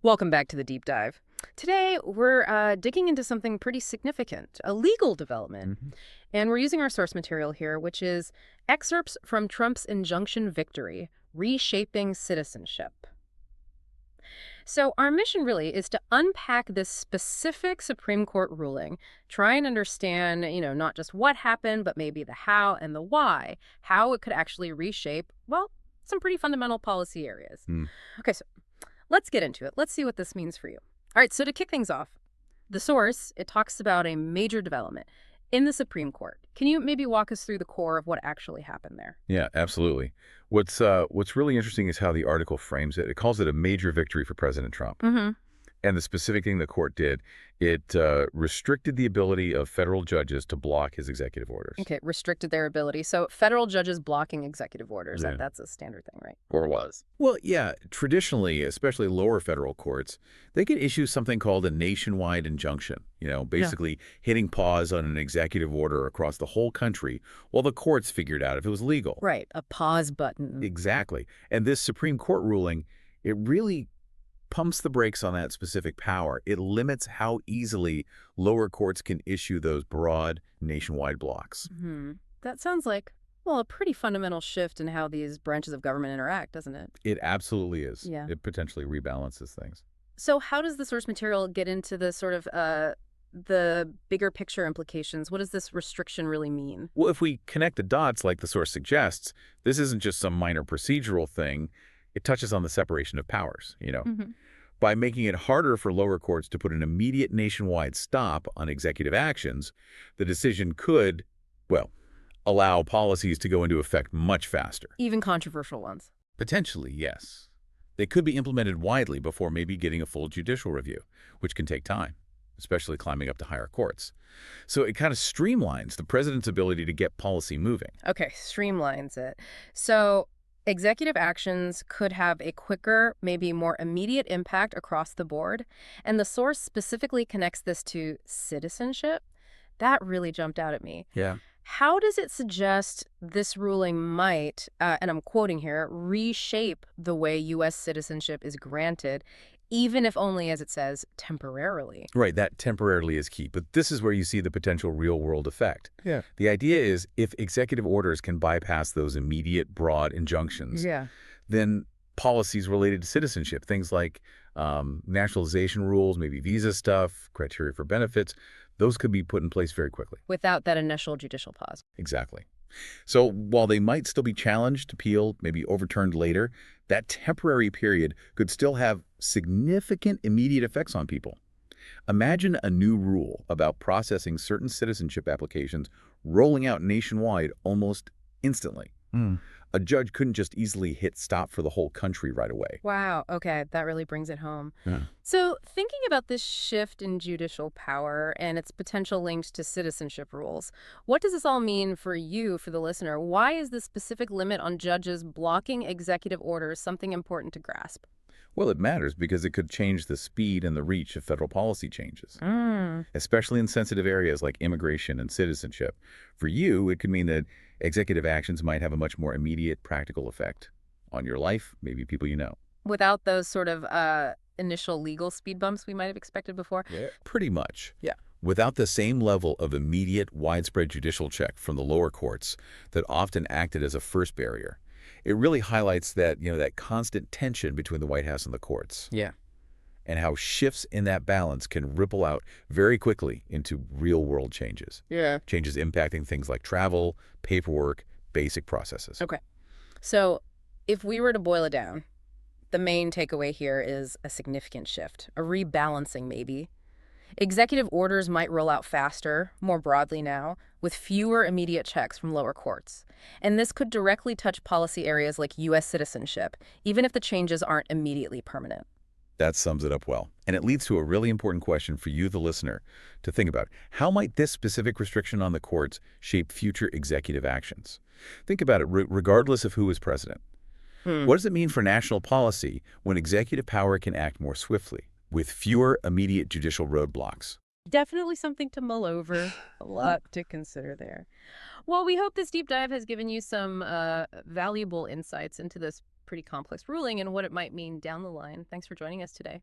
Welcome back to the deep dive. Today, we're digging into something pretty significant, a legal development. Mhm. And we're using our source material here, which is excerpts from Trump's injunction victory, Reshaping Citizenship. So, our mission really is to unpack this specific Supreme Court ruling, try and understand, not just what happened, but maybe the how and the why, how it could actually reshape, well, some pretty fundamental policy areas. Mm. Okay, so let's get into it. Let's see what this means for you. All right, so to kick things off, the source, it talks about a major development in the Supreme Court. Can you maybe walk us through the core of what actually happened there? Yeah, absolutely. What's really interesting is how the article frames it. It calls it a major victory for President Trump. Mm-hmm. And the specific thing the court did, it restricted the ability of federal judges to block his executive orders. Okay, restricted their ability. So federal judges blocking executive orders, Yeah. that's a standard thing, right? Or was. Well, yeah, traditionally, especially lower federal courts, they could issue something called a nationwide injunction, basically hitting pause on an executive order across the whole country while the courts figured out if it was legal. Right, a pause button. Exactly. And this Supreme Court ruling, it really pumps the brakes on that specific power. It limits how easily lower courts can issue those broad nationwide blocks. Hmm. That sounds like, well, a pretty fundamental shift in how these branches of government interact, doesn't it? It absolutely is. Yeah. It potentially rebalances things. So how does the source material get into the sort of the bigger picture implications? What does this restriction really mean? Well, if we connect the dots like the source suggests, this isn't just some minor procedural thing. It touches on the separation of powers. Hmm. By making it harder for lower courts to put an immediate nationwide stop on executive actions, the decision could, well, allow policies to go into effect much faster. Even controversial ones. Potentially, yes. They could be implemented widely before maybe getting a full judicial review, which can take time, especially climbing up to higher courts. So it kind of streamlines the president's ability to get policy moving. Okay, streamlines it. So executive actions could have a quicker, maybe more immediate impact across the board. And the source specifically connects this to citizenship. That really jumped out at me. Yeah. How does it suggest this ruling might, and I'm quoting here, reshape the way U.S. citizenship is granted, even if only, as it says, temporarily? Right, that temporarily is key, but this is where you see the potential real-world effect. Yeah. The idea is if executive orders can bypass those immediate, broad injunctions, Yeah. then policies related to citizenship, things like naturalization rules, maybe visa stuff, criteria for benefits, those could be put in place very quickly. Without that initial judicial pause. Exactly. So while they might still be challenged, appealed, maybe overturned later, that temporary period could still have significant immediate effects on people. Imagine a new rule about processing certain citizenship applications rolling out nationwide almost instantly. Mm. A judge couldn't just easily hit stop for the whole country right away. Wow. Okay. That really brings it home. Yeah. So, thinking about this shift in judicial power and its potential links to citizenship rules, what does this all mean for you, for the listener? Why is the specific limit on judges blocking executive orders something important to grasp? Well, it matters because it could change the speed and the reach of federal policy changes, Mm. especially in sensitive areas like immigration and citizenship. For you, it could mean that executive actions might have a much more immediate practical effect on your life, maybe people you know. Without those sort of initial legal speed bumps we might have expected before? Yeah. Pretty much. Yeah. Without the same level of immediate, widespread judicial check from the lower courts that often acted as a first barrier. It really highlights that constant tension between the White House and the courts, Yeah. and how shifts in that balance can ripple out very quickly into real-world changes. Yeah. Changes impacting things like travel, paperwork, basic processes. Okay. So, if we were to boil it down, the main takeaway here is a significant shift, a rebalancing maybe. Executive orders might roll out faster, more broadly now, with fewer immediate checks from lower courts. And this could directly touch policy areas like U.S. citizenship, even if the changes aren't immediately permanent. That sums it up well. And it leads to a really important question for you, the listener, to think about. How might this specific restriction on the courts shape future executive actions? Think about it, regardless of who is president. What does it mean for national policy when executive power can act more swiftly, with fewer immediate judicial roadblocks? Definitely something to mull over, a lot to consider there. Well, we hope this deep dive has given you some valuable insights into this pretty complex ruling and what it might mean down the line. Thanks for joining us today.